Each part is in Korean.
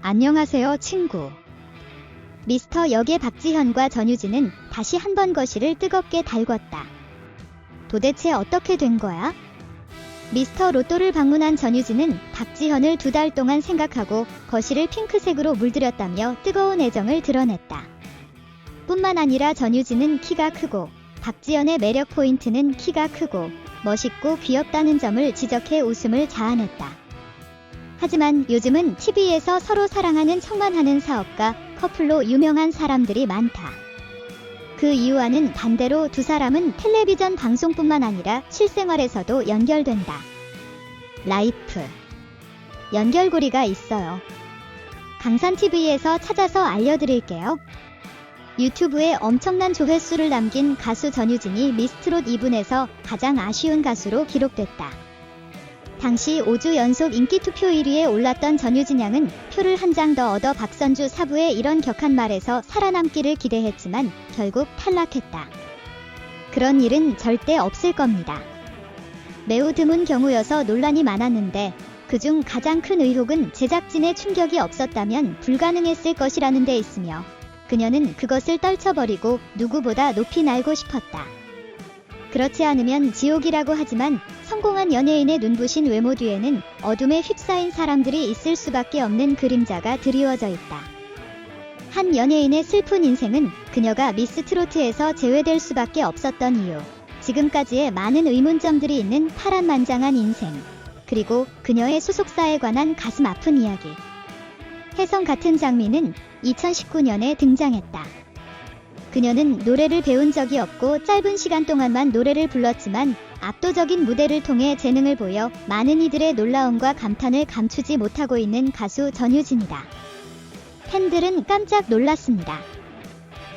안녕하세요 친구. 미스터 역의 박지현과 전유진은 다시 한 번 거실을 뜨겁게 달궜다. 도대체 어떻게 된 거야? 미스터 로또를 방문한 전유진은 박지현을 2달 동안 생각하고 거실을 핑크색으로 물들였다며 뜨거운 애정을 드러냈다. 뿐만 아니라 전유진은 키가 크고 박지현의 매력 포인트는 키가 크고 멋있고 귀엽다는 점을 지적해 웃음을 자아냈다. 하지만 요즘은 TV에서 서로 사랑하는 척만 하는 사업가 커플로 유명한 사람들이 많다. 그 이유와는 반대로 두 사람은 텔레비전 방송뿐만 아니라 실생활에서도 연결된다. 라이프. 연결고리가 있어요. 강산TV에서 찾아서 알려드릴게요. 유튜브에 엄청난 조회수를 남긴 가수 전유진이 미스트롯 2분에서 가장 아쉬운 가수로 기록됐다. 당시 5주 연속 인기 투표 1위에 올랐던 전유진 양은 표를 한 장 더 얻어 박선주 사부의 이런 격한 말에서 살아남기를 기대했지만 결국 탈락했다. 그런 일은 절대 없을 겁니다. 매우 드문 경우여서 논란이 많았는데 그중 가장 큰 의혹은 제작진의 충격이 없었다면 불가능했을 것이라는 데 있으며 그녀는 그것을 떨쳐버리고 누구보다 높이 날고 싶었다. 그렇지 않으면 지옥이라고 하지만 성공한 연예인의 눈부신 외모 뒤에는 어둠에 휩싸인 사람들이 있을 수밖에 없는 그림자가 드리워져 있다. 한 연예인의 슬픈 인생은 그녀가 미스 트로트에서 제외될 수밖에 없었던 이유, 지금까지의 많은 의문점들이 있는 파란만장한 인생, 그리고 그녀의 소속사에 관한 가슴 아픈 이야기. 혜성 같은 장미는 2019년에 등장했다. 그녀는 노래를 배운 적이 없고 짧은 시간 동안만 노래를 불렀지만 압도적인 무대를 통해 재능을 보여 많은 이들의 놀라움과 감탄을 감추지 못하고 있는 가수 전유진이다. 팬들은 깜짝 놀랐습니다.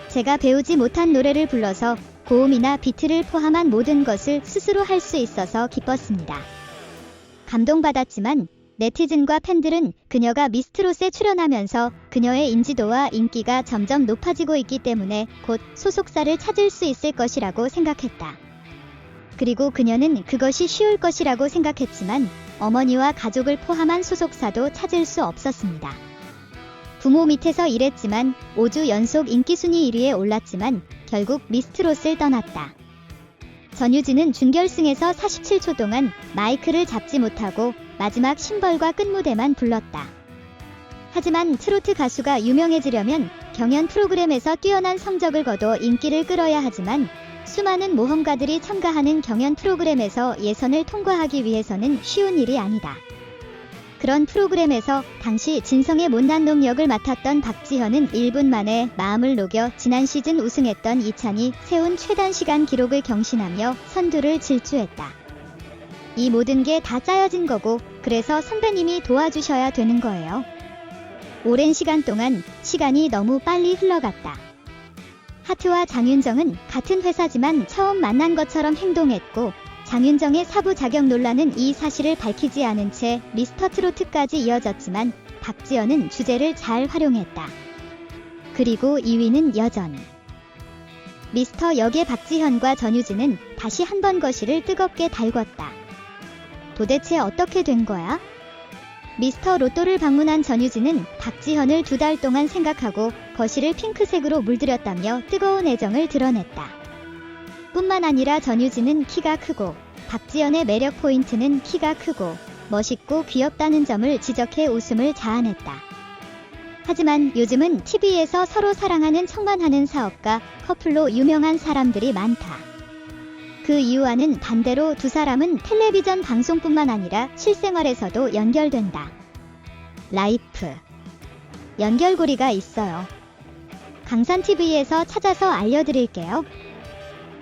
제가 배우지 못한 노래를 불러서 고음이나 비트를 포함한 모든 것을 스스로 할 수 있어서 기뻤습니다. 감동받았지만 네티즌과 팬들은 그녀가 미스트롯에 출연하면서 그녀의 인지도와 인기가 점점 높아지고 있기 때문에 곧 소속사를 찾을 수 있을 것이라고 생각했다. 그리고 그녀는 그것이 쉬울 것이라고 생각했지만 어머니와 가족을 포함한 소속사도 찾을 수 없었습니다. 부모 밑에서 일했지만 5주 연속 인기 순위 1위에 올랐지만 결국 미스트롯을 떠났다. 전유진은 준결승에서 47초 동안 마이크를 잡지 못하고 마지막 심벌과 끝무대만 불렀다. 하지만 트로트 가수가 유명해지려면 경연 프로그램에서 뛰어난 성적을 거둬 인기를 끌어야 하지만 수많은 모험가들이 첨가하는 경연 프로그램에서 예선을 통과하기 위해서는 쉬운 일이 아니다. 그런 프로그램에서 당시 진성의 못난 놈 역을 맡았던 박지현은 1분 만에 마음을 녹여 지난 시즌 우승했던 이찬이 세운 최단시간 기록을 경신하며 선두를 질주했다. 이 모든 게 다 짜여진 거고 그래서 선배님이 도와주셔야 되는 거예요. 오랜 시간 동안 시간이 너무 빨리 흘러갔다. 하트와 장윤정은 같은 회사지만 처음 만난 것처럼 행동했고 장윤정의 사부 자격 논란은 이 사실을 밝히지 않은 채 미스터 트로트까지 이어졌지만 박지현은 주제를 잘 활용했다. 그리고 2위는 여전. 미스터 역의 박지현과 전유진은 다시 한 번 거실을 뜨겁게 달궜다. 도대체 어떻게 된 거야? 미스터 로또를 방문한 전유진은 박지현을 2달 동안 생각하고 거실을 핑크색으로 물들였다며 뜨거운 애정을 드러냈다. 뿐만 아니라 전유진은 키가 크고 박지현의 매력 포인트는 키가 크고 멋있고 귀엽다는 점을 지적해 웃음을 자아냈다. 하지만 요즘은 TV에서 서로 사랑하는 척만 하는 사업가 커플로 유명한 사람들이 많다. 그 이유와는 반대로 두 사람은 텔레비전 방송뿐만 아니라 실생활에서도 연결된다. 라이프. 연결고리가 있어요. 강산TV에서 찾아서 알려드릴게요.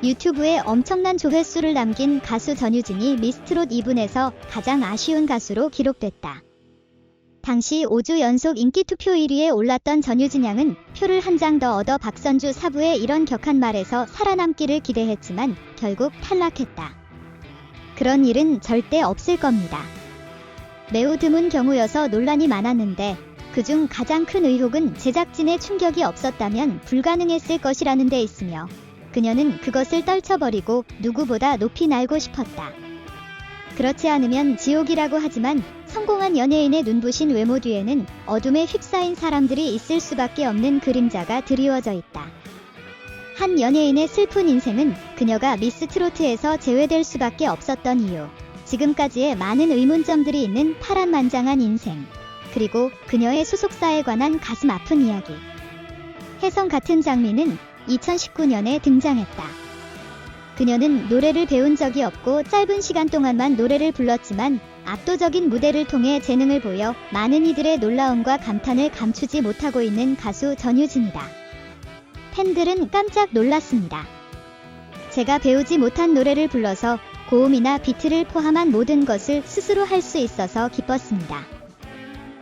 유튜브에 엄청난 조회수를 남긴 가수 전유진이 미스트롯 2분에서 가장 아쉬운 가수로 기록됐다. 당시 5주 연속 인기 투표 1위에 올랐던 전유진 양은 표를 한 장 더 얻어 박선주 사부의 이런 격한 말에서 살아남기를 기대했지만 결국 탈락했다. 그런 일은 절대 없을 겁니다. 매우 드문 경우여서 논란이 많았는데 그중 가장 큰 의혹은 제작진의 충격이 없었다면 불가능했을 것이라는 데 있으며 그녀는 그것을 떨쳐버리고 누구보다 높이 날고 싶었다. 그렇지 않으면 지옥이라고 하지만 성공한 연예인의 눈부신 외모 뒤에는 어둠에 휩싸인 사람들이 있을 수밖에 없는 그림자가 드리워져 있다. 한 연예인의 슬픈 인생은 그녀가 미스 트로트에서 제외될 수밖에 없었던 이유, 지금까지의 많은 의문점들이 있는 파란만장한 인생, 그리고 그녀의 소속사에 관한 가슴 아픈 이야기. 혜성 같은 장미는 2019년에 등장했다. 그녀는 노래를 배운 적이 없고 짧은 시간 동안만 노래를 불렀지만 압도적인 무대를 통해 재능을 보여 많은 이들의 놀라움과 감탄을 감추지 못하고 있는 가수 전유진이다. 팬들은 깜짝 놀랐습니다. 제가 배우지 못한 노래를 불러서 고음이나 비트를 포함한 모든 것을 스스로 할 수 있어서 기뻤습니다.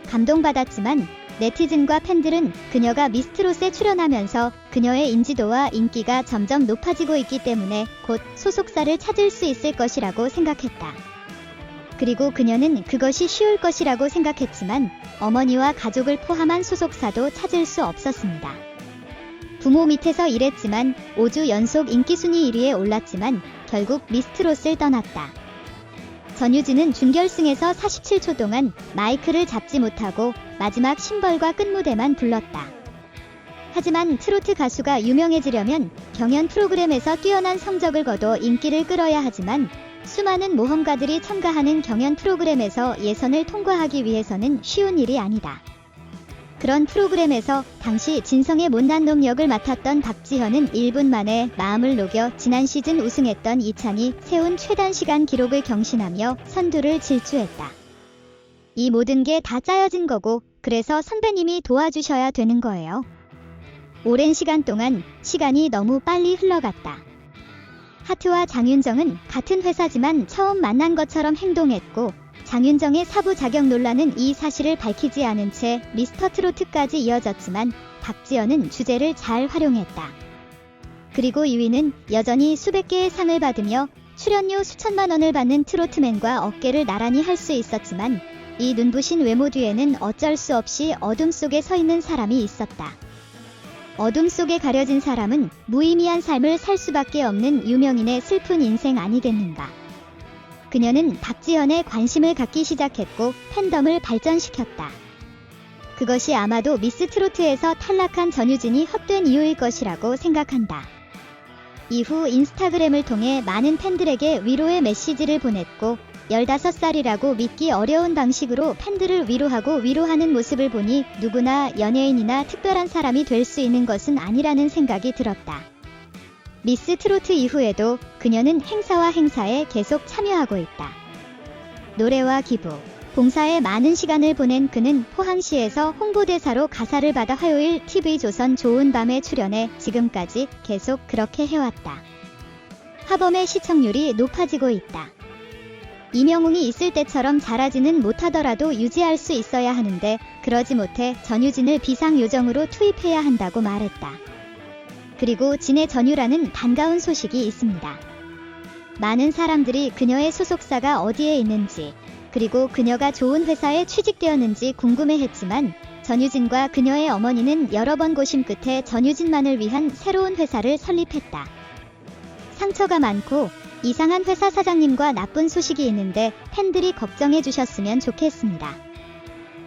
감동받았지만 네티즌과 팬들은 그녀가 미스트롯에 출연하면서 그녀의 인지도와 인기가 점점 높아지고 있기 때문에 곧 소속사를 찾을 수 있을 것이라고 생각했다. 그리고 그녀는 그것이 쉬울 것이라고 생각했지만 어머니와 가족을 포함한 소속사도 찾을 수 없었습니다. 부모 밑에서 일했지만 5주 연속 인기 순위 1위에 올랐지만 결국 미스트롯을 떠났다. 전유진은 준결승에서 47초 동안 마이크를 잡지 못하고 마지막 심벌과 끝무대만 불렀다. 하지만 트로트 가수가 유명해지려면 경연 프로그램에서 뛰어난 성적을 거둬 인기를 끌어야 하지만 수많은 모험가들이 참가하는 경연 프로그램에서 예선을 통과하기 위해서는 쉬운 일이 아니다. 그런 프로그램에서 당시 진성의 못난 놈 역을 맡았던 박지현은 1분 만에 마음을 녹여 지난 시즌 우승했던 이찬이 세운 최단시간 기록을 경신하며 선두를 질주했다. 이 모든 게 다 짜여진 거고 그래서 선배님이 도와주셔야 되는 거예요. 오랜 시간 동안 시간이 너무 빨리 흘러갔다. 하트와 장윤정은 같은 회사지만 처음 만난 것처럼 행동했고 장윤정의 사부 자격 논란은 이 사실을 밝히지 않은 채 미스터 트로트까지 이어졌지만 박지현은 주제를 잘 활용했다. 그리고 2위는 여전히 수백 개의 상을 받으며 출연료 수천만 원을 받는 트로트맨과 어깨를 나란히 할 수 있었지만 이 눈부신 외모 뒤에는 어쩔 수 없이 어둠 속에 서 있는 사람이 있었다. 어둠 속에 가려진 사람은 무의미한 삶을 살 수밖에 없는 유명인의 슬픈 인생 아니겠는가. 그녀는 박지현에 관심을 갖기 시작했고 팬덤을 발전시켰다. 그것이 아마도 미스 트로트에서 탈락한 전유진이 헛된 이유일 것이라고 생각한다. 이후 인스타그램을 통해 많은 팬들에게 위로의 메시지를 보냈고 15살이라고 믿기 어려운 방식으로 팬들을 위로하고 위로하는 모습을 보니 누구나 연예인이나 특별한 사람이 될 수 있는 것은 아니라는 생각이 들었다. 미스 트로트 이후에도 그녀는 행사와 행사에 계속 참여하고 있다. 노래와 기부, 봉사에 많은 시간을 보낸 그는 포항시에서 홍보대사로 가사를 받아 화요일 TV조선 좋은 밤에 출연해 지금까지 계속 그렇게 해왔다. 하범의 시청률이 높아지고 있다. 이명웅이 있을 때처럼 잘하지는 못하더라도 유지할 수 있어야 하는데 그러지 못해 전유진을 비상요정으로 투입해야 한다고 말했다. 그리고 진의 전유라는 반가운 소식이 있습니다. 많은 사람들이 그녀의 소속사가 어디에 있는지 그리고 그녀가 좋은 회사에 취직되었는지 궁금해했지만 전유진과 그녀의 어머니는 여러 번 고심 끝에 전유진만을 위한 새로운 회사를 설립했다. 상처가 많고 이상한 회사 사장님과 나쁜 소식이 있는데 팬들이 걱정해 주셨으면 좋겠습니다.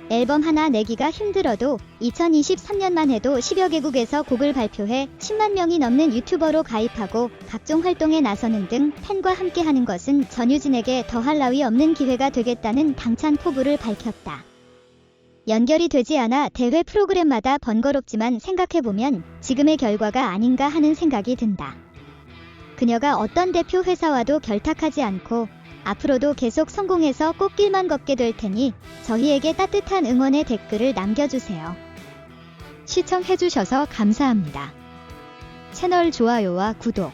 앨범 하나 내기가 힘들어도 2023년만 해도 10여 개국에서 곡을 발표해 10만 명이 넘는 유튜버로 가입하고 각종 활동에 나서는 등 팬과 함께하는 것은 전유진에게 더할 나위 없는 기회가 되겠다는 당찬 포부를 밝혔다. 연결이 되지 않아 대회 프로그램마다 번거롭지만 생각해보면 지금의 결과가 아닌가 하는 생각이 든다. 그녀가 어떤 대표 회사와도 결탁하지 않고 앞으로도 계속 성공해서 꽃길만 걷게 될 테니 저희에게 따뜻한 응원의 댓글을 남겨주세요. 시청해주셔서 감사합니다. 채널 좋아요와 구독